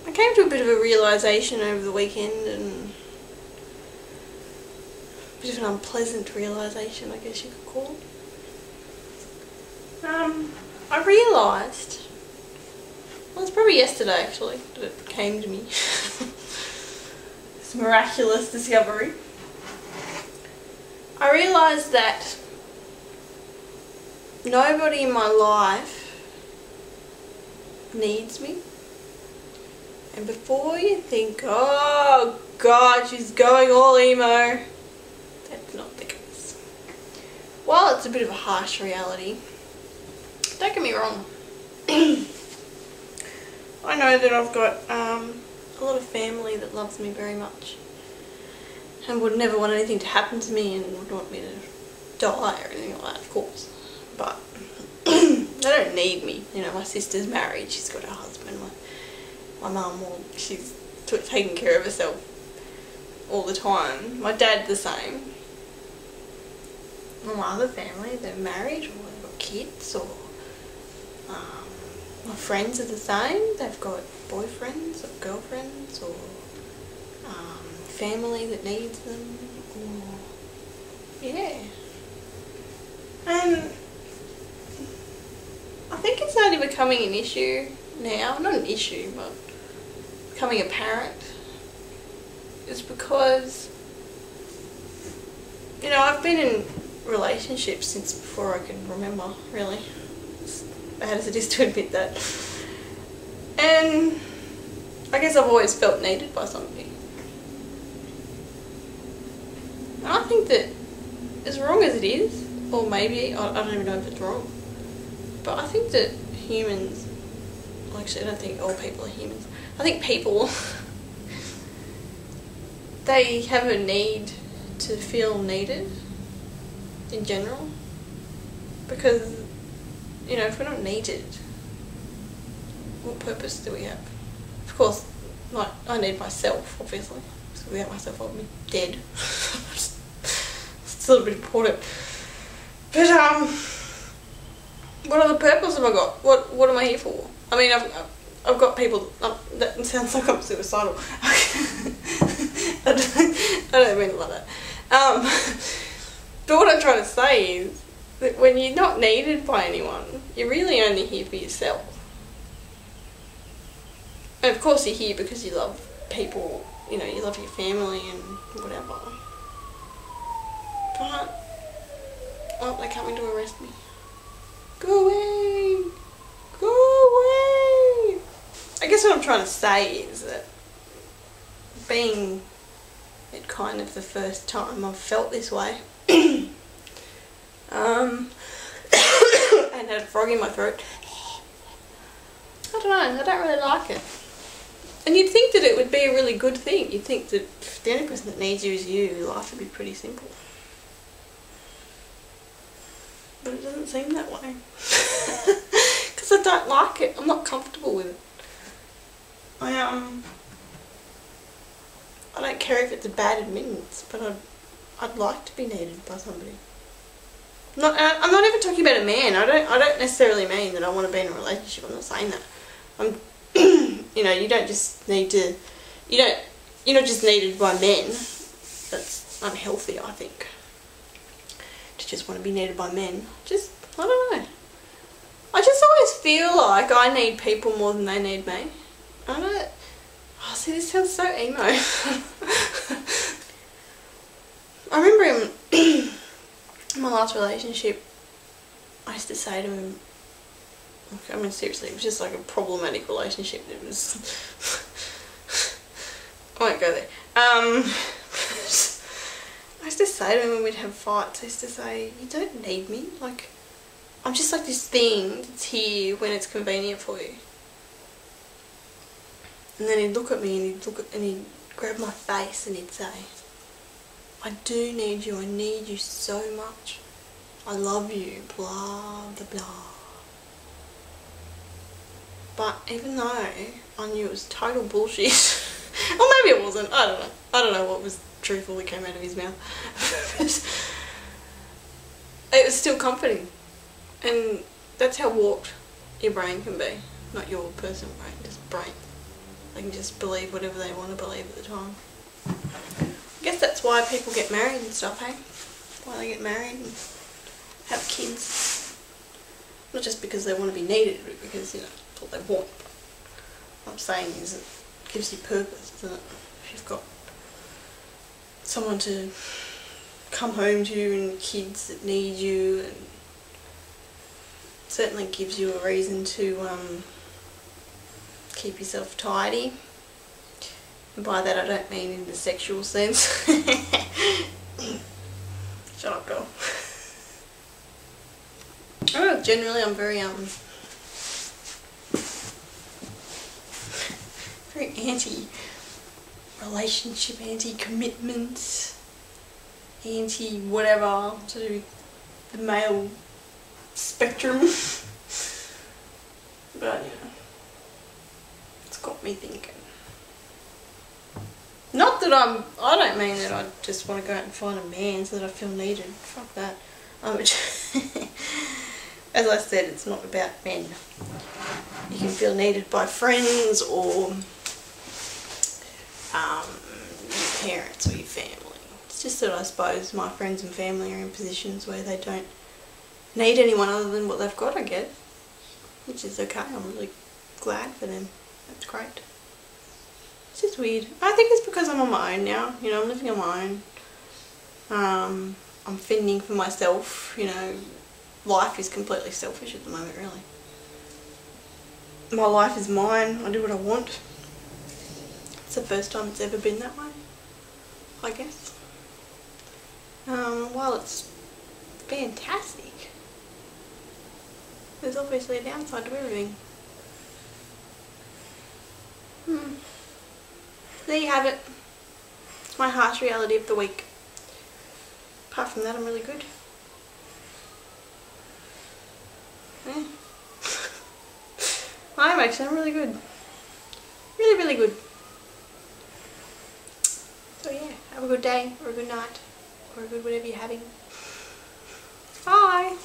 I came to a bit of a realisation over the weekend, and a bit of an unpleasant realisation, I guess you could call it. I realised, well, it's probably yesterday actually that it came to me, this miraculous discovery. I realised that nobody in my life needs me. And before you think, oh God, she's going all emo, that's not the case. While it's a bit of a harsh reality, don't get me wrong, I know that I've got a lot of family that loves me very much and would never want anything to happen to me and would want me to die or anything like that, of course. But they don't need me. You know, my sister's married, she's got her husband. My mum, well, she's taking care of herself all the time. My dad's the same. All my other family, they're married or they've got kids, or my friends are the same. They've got boyfriends or girlfriends, or family that needs them, or yeah. And I think it's only becoming an issue now, not an issue, but becoming apparent, is because, you know, I've been in relationships since before I can remember, really. As bad as it is to admit that. And I guess I've always felt needed by somebody. And I think that, as wrong as it is, or maybe, I don't even know if it's wrong, but I think that humans, well, actually I don't think all people are humans, I think people, they have a need to feel needed in general, because, you know, if we're not needed, what purpose do we have? Of course, like, I need myself, obviously, because without myself I'll be dead. It's a little bit important. But what other purpose have I got? What am I here for? I mean, I've got people. That sounds like I'm suicidal. I don't mean it like that. But what I'm trying to say is that when you're not needed by anyone, you're really only here for yourself. And of course you're here because you love people, you know, you love your family and whatever. But, oh, they're coming to arrest me. Go away! Go away! I guess what I'm trying to say is that being it kind of the first time I've felt this way, and had a frog in my throat, I don't know, I don't really like it. And you'd think that it would be a really good thing. You'd think that if the only person that needs you is you, life would be pretty simple. But it doesn't seem that way. Because I don't like it. I'm not comfortable with it. I don't care if it's a bad admittance, but I'd like to be needed by somebody. I'm not even talking about a man. I don't necessarily mean that I want to be in a relationship. I'm not saying that. You know, you don't just need to. You're not just needed by men. That's unhealthy, I think. To just want to be needed by men. I don't know. I just always feel like I need people more than they need me. I don't. Oh, see, this sounds so emo. I remember in my last relationship, I used to say to him, I mean seriously, it was just like a problematic relationship. It was, I won't go there. I used to say to him when we'd have fights, I used to say, you don't need me, like, I'm just like this thing that's here when it's convenient for you. And then he'd look at me and he'd grab my face and he'd say, I do need you, I need you so much. I love you, blah, blah, blah. But even though I knew it was total bullshit, or maybe it wasn't, I don't know. I don't know what was truthful that came out of his mouth. It was still comforting. And that's how warped your brain can be. Not your personal brain, just brain. They can just believe whatever they want to believe at the time. I guess that's why people get married and stuff, hey? Why they get married and have kids. Not just because they want to be needed, but because, you know, that's what they want. What I'm saying is it gives you purpose, doesn't it? If you've got someone to come home to you and kids that need you, and it certainly gives you a reason to keep yourself tidy. And by that I don't mean in the sexual sense. Shut up, girl. Oh, generally I'm very anti-relationship, anti-commitment, anti-whatever to do with the male spectrum. But, you know, it's got me thinking. Not that I don't mean that I just want to go out and find a man so that I feel needed. Fuck that. As I said, it's not about men. You can feel needed by friends or your parents or your family. It's just that I suppose my friends and family are in positions where they don't need anyone other than what they've got, I guess. Which is okay. I'm really glad for them. That's great. It's just weird. I think it's because I'm on my own now. You know, I'm living on my own. I'm fending for myself, you know. Life is completely selfish at the moment, really. My life is mine. I do what I want. It's the first time it's ever been that way, I guess. While it's fantastic, there's obviously a downside to everything. There you have it. It's my harsh reality of the week. Apart from that, I'm really good. Yeah. I am actually, I'm really good. Really, really good. So yeah, have a good day, or a good night, or a good whatever you're having. Bye!